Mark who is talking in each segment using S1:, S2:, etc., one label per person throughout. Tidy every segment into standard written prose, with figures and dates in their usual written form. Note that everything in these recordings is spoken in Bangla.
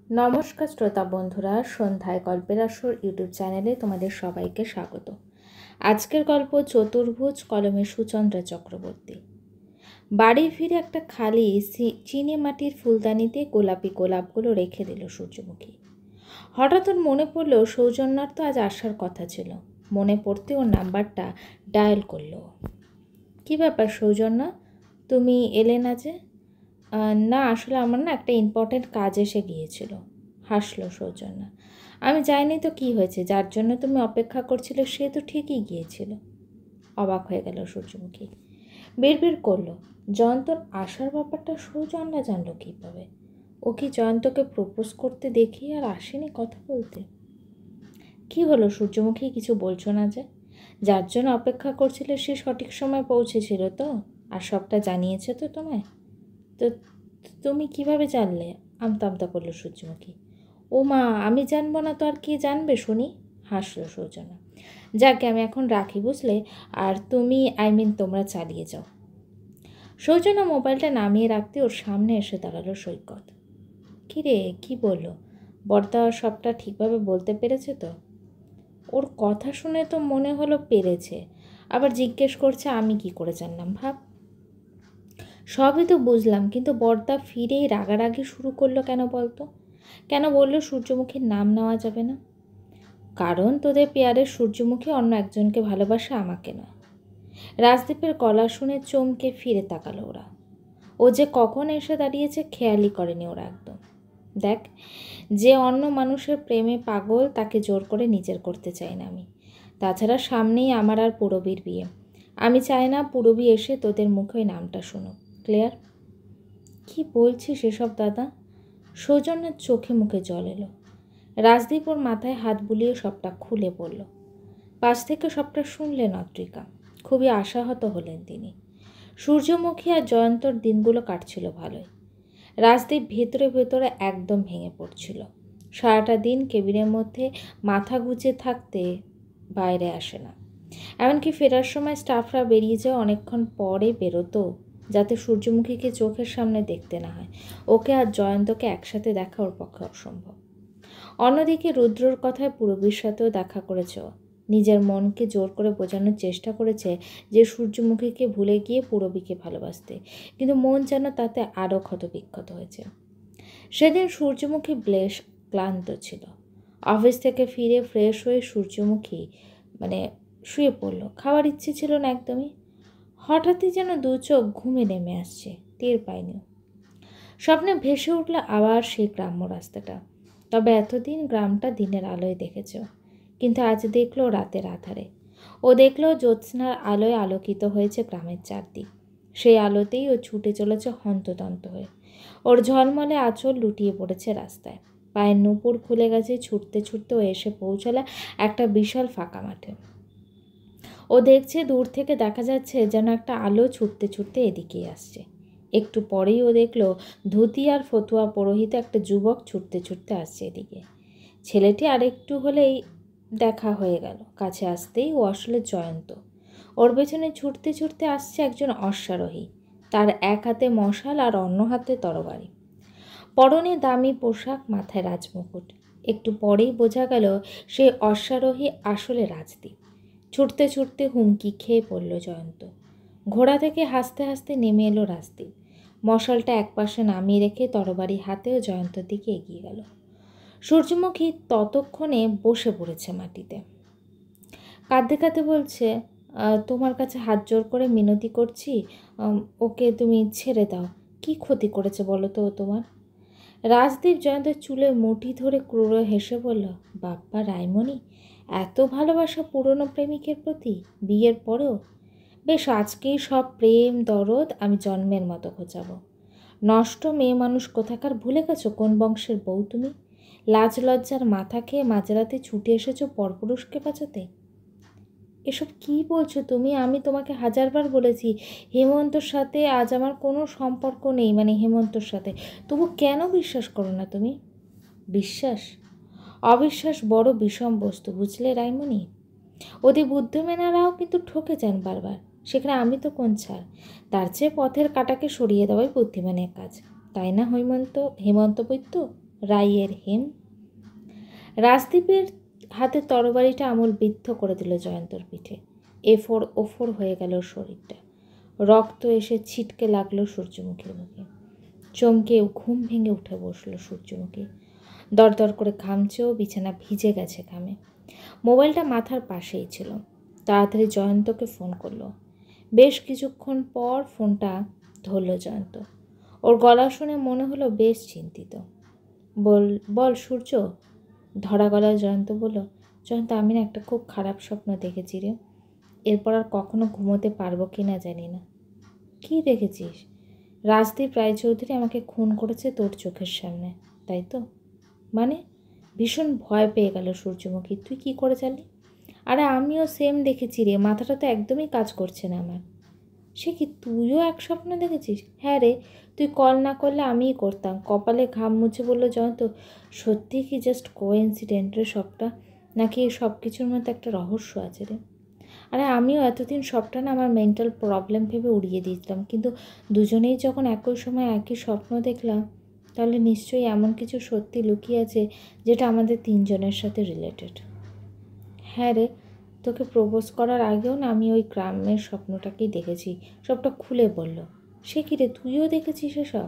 S1: নমস্কার শ্রোতা বন্ধুরা, সন্ধ্যায় গল্পের আসর ইউটিউব চ্যানেলে তোমাদের সবাইকে স্বাগত। আজকের গল্প চতুর্ভুজ, কলমে সুচন্দ্রা চক্রবর্তী। বাড়ি ফিরে একটা খালি চিনে মাটির ফুলদানিতে গোলাপি গোলাপগুলো রেখে দিল সূর্যমুখী। হঠাৎ ওর মনে পড়ল সৌজন্যার তো আজ আসার কথা ছিল। মনে পড়তে ওর নাম্বারটা ডায়াল করলো। কী ব্যাপার সৌজন্যা, তুমি এলে না যে? না, আসলে আমার না একটা ইম্পর্ট্যান্ট কাজ এসে গিয়েছিল। হাসলো সৌজন্যা। আমি যাইনি তো কী হয়েছে? যার জন্য তুমি অপেক্ষা করছিলে সে তো ঠিকই গিয়েছিল। অবাক হয়ে গেল সূর্যমুখী। বিড়বিড় করলো, জয়ন্তর আসার ব্যাপারটা সৌজন্যা জানলো কীভাবে? ও কি জয়ন্তকে প্রপোজ করতে দেখি আর আসেনি কথা বলতে? কি হলো সূর্যমুখী, কিছু বলছো না যে? যার জন্য অপেক্ষা করছিলে সে সঠিক সময় পৌঁছেছিল তো, আর সবটা জানিয়েছে তো তোমায়? তো তুমি কিভাবে জানলে? আমতা আমতা করলো সূর্যমুখী। ও মা, আমি জানবো না তো আর কে জানবে শুনি? হাসলো সৌজন্যা। যাকে আমি এখন রাখি বুঝলে, আর তুমি তোমরা চালিয়ে যাও। সৌজন্যা মোবাইলটা নামিয়ে রাখতে ওর সামনে এসে দাঁড়ালো সৈকত। কিরে, কি বললো? বর্দা সবটা ঠিকভাবে বলতে পেরেছে তো? ওর কথা শুনে তো মনে হলো পেরেছে, আবার জিজ্ঞেস করছে আমি কি করে জানলাম। ভাব, সবই তো বুঝলাম, কিন্তু বর্দা ফিরেই রাগারাগি শুরু করলো কেন বলতো? কেন বললো সূর্যমুখীর নাম নেওয়া যাবে না? কারণ তোদের পেয়ারের সূর্যমুখী অন্য একজনকে ভালোবাসে, আমাকে নয়। রাজদীপের গলা শুনে চমকে ফিরে তাকালো ওরা। ও যে কখন এসে দাঁড়িয়েছে খেয়ালই করেনি ওরা একদম। দেখ, যে অন্য মানুষের প্রেমে পাগল তাকে জোর করে নিজের করতে চাই না আমি। তাছাড়া সামনেই আমার আর পুরবীর বিয়ে। আমি চাই না পুরবী এসে তোদের মুখে ওই নামটা শুনুক। ক্লিয়ার? কি বলছিস এসব দাদা? সৌজন্যার চোখে মুখে জল এলো। রাজদীপ ওর মাথায় হাত বুলিয়ে সবটা খুলে বলল। পাশ থেকে সবটা শুনলেন অত্রিকা। খুবই আশাহত হলেন তিনি। সূর্যমুখী আর জয়ন্তর দিনগুলো কাটছিল ভালোই। রাজদীপ ভেতরে ভেতরে একদম ভেঙে পড়ছিল। সারাটা দিন কেবিনের মধ্যে মাথা গুজে থাকতে বাইরে আসে না। এমনকি ফেরার সময় স্টাফরা বেরিয়ে যায় অনেকক্ষণ পরে বেরোতো, যাতে সূর্যমুখীকে চোখের সামনে দেখতে না হয়। ওকে আর জয়ন্তকে একসাথে দেখা ওর পক্ষে অসম্ভব। অন্যদিকে রুদ্রর কথায় পুরবীর সাথেও দেখা করেছে। নিজের মনকে জোর করে বোঝানোর চেষ্টা করেছে যে সূর্যমুখীকে ভুলে গিয়ে পুরবীকে ভালোবাসতে, কিন্তু মন যেন তাতে আরও ক্ষতবিক্ষত হয়েছে। সেদিন সূর্যমুখী বেশ ক্লান্ত ছিল। অফিস থেকে ফিরে ফ্রেশ হয়ে সূর্যমুখী শুয়ে পড়ল। খাওয়ার ইচ্ছে ছিল না একদমই। হঠাৎই যেন দু চোখ ঘুমে নেমে আসছে, টের পায়নি। স্বপ্নে ভেসে উঠল আবার সেই গ্রাম্য রাস্তাটা। তবে এতদিন গ্রামটা দিনের আলোয় দেখেছ, কিন্তু আজ দেখলো রাতের আধারে। ও দেখলো জ্যোৎস্নার আলোয় আলোকিত হয়েছে গ্রামের চারদিক। সেই আলোতেই ও ছুটে চলেছে হন্তদন্ত হয়ে। ওর ঝলমলে আঁচল লুটিয়ে পড়েছে রাস্তায়। পায়ের নুপুর খুলে গেছে। ছুটতে ছুটতে ও এসে পৌঁছালো একটা বিশাল ফাঁকা মাঠে। ও দেখছে দূর থেকে দেখা যাচ্ছে যেন একটা আলো ছুটতে ছুটতে এদিকেই আসছে। একটু পরেই ও দেখল ধুতি আর ফতুয়া পরহিত একটা যুবক ছুটতে ছুটতে আসছে এদিকে। ছেলেটি আরেকটু হলেই দেখা হয়ে গেল। কাছে আসতেই ও আসলে জয়ন্ত। ওর পেছনে ছুটতে ছুটতে আসছে একজন অশ্বারোহী। তার এক হাতে মশাল আর অন্য হাতে তরবারি। পরনে দামি পোশাক, মাথায় রাজমুকুট। একটু পরেই বোঝা গেল সেই অশ্বারোহী আসলে রাজদীপ। ছুটতে ছুটতে হুমকি খেয়ে পড়ল জয়ন্ত। ঘোড়া থেকে হাসতে হাসতে নেমে এলো রাজদীপ। মশালটা একপাশে নামিয়ে রেখে তরবারি হাতেও জয়ন্তর দিকে এগিয়ে গেল। সূর্যমুখী ততক্ষণে বসে পড়েছে মাটিতে। কাঁদতে কাঁদতে বলছে, তোমার কাছে হাত জোর করে মিনতি করছি, ওকে তুমি ছেড়ে দাও। কি ক্ষতি করেছে বলো তো ও তোমার? রাজদীপ জয়ন্তের চুলে মুঠি ধরে ক্রূর হেসে বলল, বাপ্পা রায়মণি, এত ভালোবাসা পুরনো প্রেমিকের প্রতি বিয়ের পরেও? বেশ, আজকেই সব প্রেম দরদ আমি জন্মের মতো খোঁচাবো। নষ্ট মেয়ে মানুষ কোথাকার, ভুলে গেছো কোন বংশের বউ তুমি? লাজ লজ্জার মাথা খেয়ে মাঝরাতে ছুটে এসেছো পরপুরুষকে বাঁচাতে। এসব কি বলছো তুমি? আমি তোমাকে হাজারবার বলেছি হেমন্তর সাথে আজ আমার কোনো সম্পর্ক নেই, হেমন্তর সাথে। তবু কেন বিশ্বাস করো না তুমি? বিশ্বাস? অবিশ্বাস বড় বিষম বস্তু, বুঝলে রাইমণি? অতি বুদ্ধিমানেরাও কিন্তু ঠকে যান বারবার। সেখানে আমি তো কোন ছাড়। তার চেয়ে পথের কাঁটাকে সরিয়ে দেওয়াই বুদ্ধিমানের কাজ, তাই না হেমন্ত বৈদ্য? রাইয়ের হিম। রাজদীপের হাতে তরবারিটা আমূল বিদ্ধ করে দিল জয়ন্তর পিঠে। এফোর ওফোর হয়ে গেল শরীরটা। রক্ত এসে ছিটকে লাগলো সূর্যমুখীর মুখে। চমকে ঘুম ভেঙে উঠে বসলো সূর্যমুখী। দরদর করে ঘামছেও, বিছানা ভিজে গেছে ঘামে। মোবাইলটা মাথার পাশেই ছিল। তাড়াতাড়ি জয়ন্তকে ফোন করলো। বেশ কিছুক্ষণ পর ফোনটা ধরল জয়ন্ত। ওর গলা শুনে মনে হলো বেশ চিন্তিত। বল সূর্য। ধরা গলায় জয়ন্ত বলল, জয়ন্ত, আমি না একটা খুব খারাপ স্বপ্ন দেখেছি রে। এরপর আর কখনো ঘুমোতে পারবো কি না জানি না। কি দেখেছিস? রাজদীপ রায়চৌধুরী আমাকে খুন করেছে তোর চোখের সামনে, তাই তো? মানে? ভীষণ ভয় পেয়ে গেল সূর্যমুখী। তুই কি করে জানলি? আরে আমিও সেম দেখেছি রে, মাথাটা তো একদমই কাজ করছে না আমার। সে কি, তুইও এক স্বপ্ন দেখেছিস? হ্যাঁ রে, তুই কল না করলে আমিই করতাম। কপালে ঘাম মুছে বলল জয়ন্ত। সত্যি কি জাস্ট কোইন্সিডেন্ট রে সবটা, নাকি এই সব কিছুর মধ্যে একটা রহস্য আছে রে? আরে আমিও এতদিন সবটা না আমার মেন্টাল প্রবলেম ভেবে উড়িয়ে দিয়েছিলাম, কিন্তু দুজনেই যখন একই সময় একই স্বপ্ন দেখলাম, তাহলে নিশ্চয়ই এমন কিছু সত্যি লুকিয়ে আছে যেটা আমাদের তিনজনের সাথে রিলেটেড। হ্যাঁ রে, তোকে প্রপোজ করার আগেও না আমি ওই গ্রামের স্বপ্নটাকেই দেখেছি। সবটা খুলে বলল। সে কি রে, তুইও দেখেছিস এসব?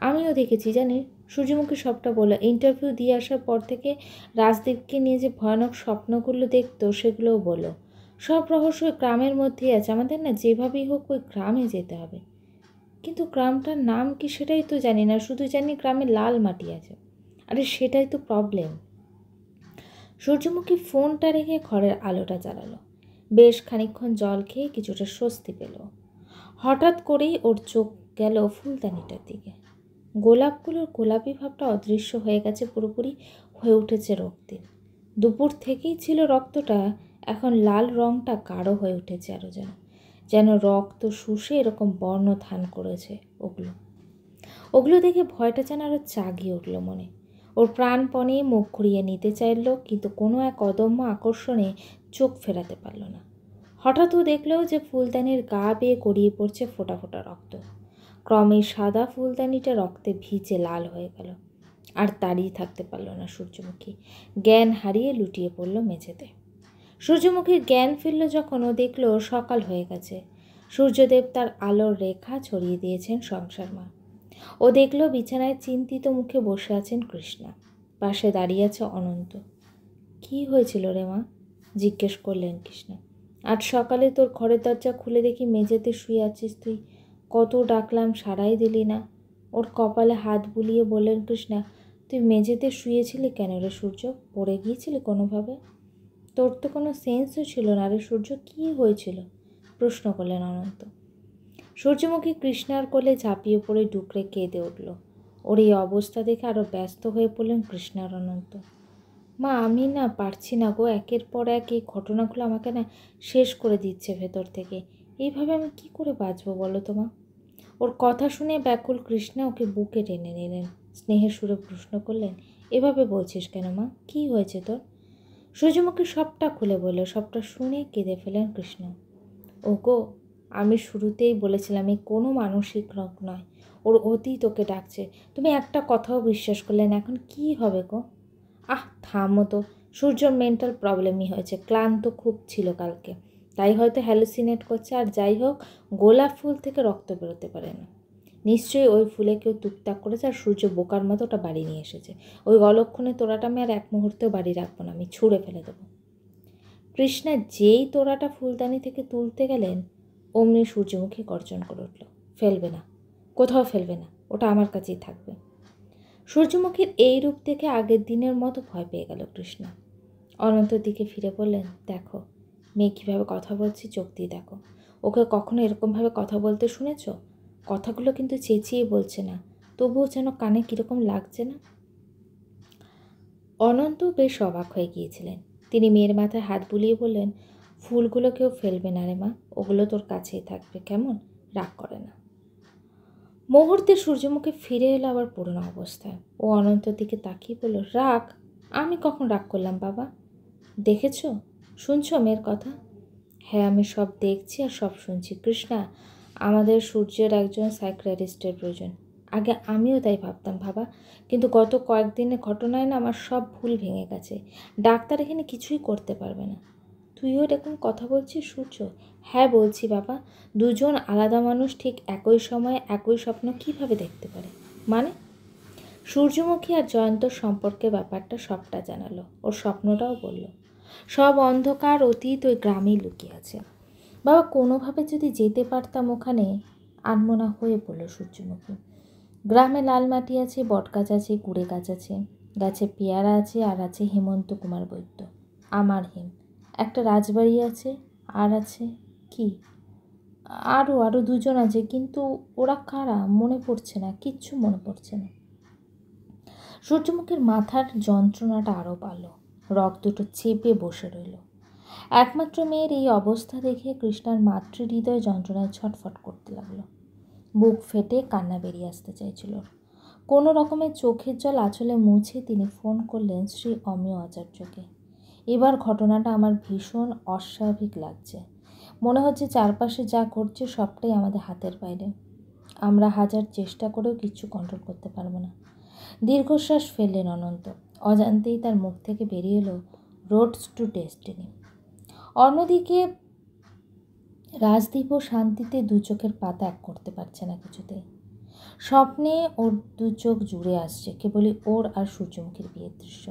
S1: আমিও দেখেছি জানিস। সূর্যমুখী সবটা বলল। ইন্টারভিউ দিয়ে আসার পর থেকে রাজদীপকে নিয়ে যে ভয়ানক স্বপ্নগুলো দেখতো সেগুলোও বলল। সব রহস্য ওই গ্রামের মধ্যেই আছে। আমাদের না যেভাবেই হোক ওই গ্রামে যেতে হবে। কিন্তু গ্রামটার নাম কি সেটাই তো জানি না, শুধু জানি গ্রামে লাল মাটি আছে। আরে সেটাই তো প্রবলেম। সূর্যমুখী ফোনটা রেখে ঘরের আলোটা জ্বালালো। বেশ খানিকক্ষণ জল খেয়ে কিছুটা স্বস্তি পেল। হঠাৎ করেই ওর চোখ গেল ফুলদানিটার দিকে। গোলাপগুলোর গোলাপি ভাবটা অদৃশ্য হয়ে গেছে, পুরোপুরি হয়ে উঠেছে রক্তিম। দুপুর থেকেই ছিল রক্তটা, এখন লাল রঙটা গাঢ় হয়ে উঠেছে আরও, যেন যেন রক্ত শুষে এরকম বর্ণ ধান করেছে ওগুলো। ওগুলো দেখে ভয়টা যেন আরও জাগিয়ে উঠল মনে। ওর প্রাণপণে মুখ ঘুরিয়ে নিতে চাইল, কিন্তু কোনো এক অদম্য আকর্ষণে চোখ ফেরাতে পারল না। হঠাৎ ও দেখল যে ফুলদানির গা বেয়ে গড়িয়ে পড়ছে ফোঁটা ফোঁটা রক্ত। ক্রমে সাদা ফুলদানিটা রক্তে ভিজে লাল হয়ে গেল। আর দাঁড়িয়ে থাকতে পারল না সূর্যমুখী। জ্ঞান হারিয়ে লুটিয়ে পড়ল মেঝেতে। সূর্যমুখীর জ্ঞান ফিরল যখন ও দেখল সকাল হয়ে গেছে। সূর্যদেব তার আলোর রেখা ছড়িয়ে দিয়েছেন সংসার মা। ও দেখল বিছানায় চিন্তিত মুখে বসে আছেন কৃষ্ণা। পাশে দাঁড়িয়ে আছে অনন্ত। কি হয়েছিল রে মা? জিজ্ঞেস করলেন কৃষ্ণা। আজ সকালে তোর ঘরের দরজা খুলে দেখি মেঝেতে শুয়ে আছিস তুই। কত ডাকলাম, সাড়াই দিলি না। ওর কপালে হাত বুলিয়ে বললেন কৃষ্ণা, তুই মেঝেতে শুয়েছিলি কেন রে সূর্য? পড়ে গিয়েছিলি কোনোভাবে? তোর তো কোনো সেন্সও ছিল না রে সূর্য, কী হয়েছিল? প্রশ্ন করলেন অনন্ত। সূর্যমুখী কৃষ্ণার কোলে ঝাঁপিয়ে পড়ে ডুকরে কেঁদে উঠল। ওর এই অবস্থা দেখে আরও ব্যস্ত হয়ে পড়লেন কৃষ্ণার অনন্ত। মা, আমি না পারছি না গো, একের পর এক এই ঘটনাগুলো আমাকে না শেষ করে দিচ্ছে ভেতর থেকে। এইভাবে আমি কি করে বাঁচবো বলো তো মা? ওর কথা শুনে ব্যাকুল কৃষ্ণা ওকে বুকে টেনে নিলেন। স্নেহের সুরে প্রশ্ন করলেন, এভাবে বলছিস কেন মা? কি হয়েছে তোর? সূর্যমুখী সবটা খুলে বলল। সবটা শুনে কেঁদে ফেলেন কৃষ্ণ। ওগো, আমি শুরুতেই বলেছিলাম এই কোনো মানসিক রোগ নয়, ওর অতীত ওকে ডাকছে। তুমি একটা কথাও বিশ্বাস করলে না, এখন কি হবে গো? থামো তো। সূর্যর মেন্টাল প্রবলেমই হয়েছে, ক্লান্ত খুব ছিল কালকে, তাই হয়তো হ্যালুসিনেট করছে। আর যাই হোক, গোলাপ ফুল থেকে রক্ত বেরোতে পারে না। নিশ্চয়ই ওই ফুলে কেউ টুকটাক করেছে, আর সূর্য বোকার মতো ওটা বাড়ি নিয়ে এসেছে। ওই অলক্ষণে তোড়াটা আমি আর এক মুহূর্তেও বাড়ি রাখবো না, আমি ছুঁড়ে ফেলে দেবো। কৃষ্ণা যেই তোড়াটা ফুলদানি থেকে তুলতে গেলেন, অমনি সূর্যমুখী গর্জন করে উঠল, ফেলবে না, কোথাও ফেলবে না, ওটা আমার কাছেই থাকবে। সূর্যমুখীর এই রূপ দেখে আগের দিনের মতো ভয় পেয়ে গেল কৃষ্ণা। অনন্তর দিকে ফিরে বললেন, দেখো মেয়ে কীভাবে কথা বলছি, চোখ দিয়ে দেখো। ওকে কখনো এরকমভাবে কথা বলতে শুনেছ? কথাগুলো কিন্তু চেঁচিয়ে বলছে না, তবুও যেন কানে কীরকম লাগছে না। অনন্ত বেশ অবাক হয়ে গিয়েছিলেন। তিনি মেয়ের মাথায় হাত বুলিয়ে বললেন, ফুলগুলো কেউ ফেলবে না রে মা, ওগুলো তোর কাছেই থাকবে, কেমন? রাগ করে না। মুহূর্তে সূর্যমুখী ফিরে এলো আবার পুরনো অবস্থায়। ও অনন্তর দিকে তাকিয়ে বলল, রাগ? আমি কখন রাগ করলাম বাবা? দেখেছ, শুনছো মেয়ের কথা? হ্যাঁ, আমি সব দেখছি আর সব শুনছি কৃষ্ণা। আমাদের সূর্যের একজন সাইকিয়াট্রিস্টের প্রয়োজন। আগে আমিও তাই ভাবতাম বাবা, কিন্তু গত কয়েকদিনের ঘটনায় না আমার সব ভুল ভেঙে গেছে। ডাক্তার এখানে কিছুই করতে পারবে না। তুইও এরকম কথা বলছিস সূর্য? হ্যাঁ বলছি বাবা, দুজন আলাদা মানুষ ঠিক একই সময়ে একই স্বপ্ন কিভাবে দেখতে পারে? মানে? সূর্যমুখী আর জয়ন্তর সম্পর্কে ব্যাপারটা সবটা জানালো, ওর স্বপ্নটাও বলল। সব অন্ধকার অতীত ওই গ্রামেই লুকিয়ে আছে। বাবা, কোনোভাবে যদি যেতে পারতাম ওখানে। আনমনা হয়ে পড়ল সূর্যমুখী। গ্রামে লাল মাটি আছে, বটগাছ আছে, কুড়ে গাছ আছে, গাছে পেয়ারা আছে, আর আছে হেমন্ত কুমার বৈদ্য, আমার হেম। একটা রাজবাড়ি আছে, আর আছে কি, আরও আরও দুজন আছে, কিন্তু ওরা কারা মনে পড়ছে না, কিচ্ছু মনে পড়ছে না। সূর্যমুখীর মাথার যন্ত্রণাটা আরও বাড়ল, রক দুটো চেপে বসে রইল। একমাত্র মেয়ের এই অবস্থা দেখে কৃষ্ণার মাতৃহৃদয় যন্ত্রণায় ছটফট করতে লাগলো। বুক ফেটে কান্না বেরিয়ে আসতে চাইছিল। কোনো রকমের চোখের জল আঁচলে মুছে তিনি ফোন করলেন শ্রী অমিয় আচার্যকে। এবার ঘটনাটা আমার ভীষণ অস্বাভাবিক লাগছে। মনে হচ্ছে চারপাশে যা ঘটছে সবটাই আমাদের হাতের বাইরে। আমরা হাজার চেষ্টা করেও কিচ্ছু কন্ট্রোল করতে পারবো না। দীর্ঘশ্বাস ফেললেন অনন্ত। অজান্তেই তার মুখ থেকে বেরিয়ে এলো রোডস টু ডেস্টিনি। অন্যদিকে রাজদীপও শান্তিতে দু চোখের পাতা এক করতে পারছে না কিছুতেই। স্বপ্নে ওর দু চোখ জুড়ে আসছে কেবলই ওর আর সূর্যমুখীর বিয়ের দৃশ্য।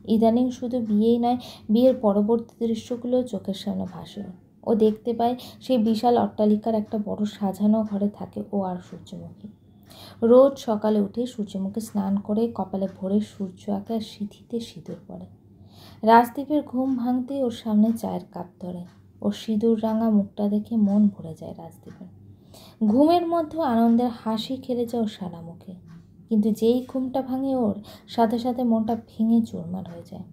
S1: ইদানিং শুধু বিয়েই নয়, বিয়ের পরবর্তী দৃশ্যগুলো চোখের সামনে ভাসে। ও দেখতে পায় সেই বিশাল অট্টালিকার একটা বড় সাজানো ঘরে থাকে ও আর সূর্যমুখী। রোজ সকালে উঠে সূর্যমুখী স্নান করে কপালে ভরে সূর্য আঁকে আর সিঁথিতে সিঁদুর পড়ে। রাজদীপের ঘুম ভাঙতেই ওর সামনে চায়ের কাপ ধরে। ওর সিঁদুর রাঙা মুখটা দেখে মন ভরে যায় রাজদীপের। ঘুমের মধ্যে আনন্দের হাসি খেলে যায় ওর সারা মুখে। কিন্তু যেই ঘুমটা ভাঙে ওর, সাথে সাথে মনটা ভেঙে চুরমার হয়ে যায়।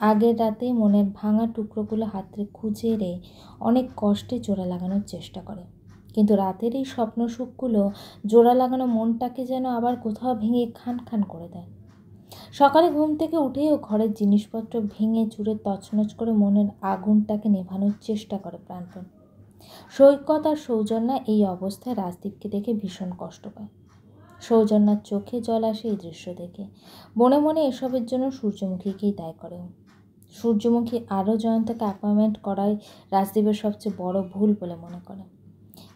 S1: আগের রাতে মনের ভাঙা টুকরোগুলো হাতে খুঁজে রে অনেক কষ্টে জোড়া লাগানোর চেষ্টা করে, কিন্তু রাতের এই স্বপ্ন সুখগুলো জোড়া লাগানো মনটাকে যেন আবার কোথাও ভেঙে খান খান করে দেয়। সকালে ঘুম থেকে উঠেই ও ঘরের জিনিসপত্র ভেঙে চুরে তছনছ করে মনের আগুনটাকে নেভানোর চেষ্টা করে প্রাণপণ। সৈকত আর সৌজন্যা এই অবস্থায় রাজদীপকে দেখে ভীষণ কষ্ট পায়। সৌজন্যার চোখে জল আসে এই দৃশ্য দেখে। মনে মনে এসবের জন্য সূর্যমুখীকেই দায় করে। সূর্যমুখী আরও জয়ন্তকে অ্যাপয়েন্টমেন্ট করাই রাজদীপের সবচেয়ে বড় ভুল বলে মনে করে।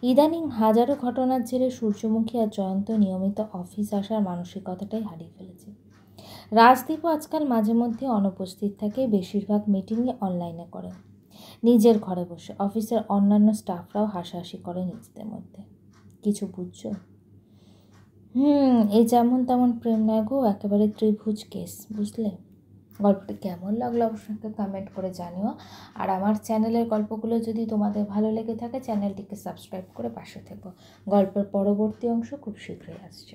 S1: ইদানিং হাজারো ঘটনার জেরে সূর্যমুখী আর জয়ন্ত নিয়মিত অফিস আসার মানসিকতাটাই হারিয়ে ফেলেছে। রাজদীপও আজকাল মাঝে মধ্যে অনুপস্থিত থাকে, বেশিরভাগ মিটিংই অনলাইনে করে। নিজের ঘরে বসে অফিসের অন্যান্য স্টাফরাও হাসাহাসি করে নিজেদের মধ্যে। কিছু বুঝছো? এই যেমন তেমন প্রেম নয় গো, একেবারে ত্রিভুজ কেস, বুঝলে? গল্পটি কেমন লাগলো অবশ্যই কমেন্ট করে জানিও। আর আমার চ্যানেলের গল্পগুলো যদি তোমাদের ভালো লেগে থাকে চ্যানেলটিকে সাবস্ক্রাইব করে পাশে থেকো। গল্পের পরবর্তী অংশ খুব শীঘ্রই আসছে।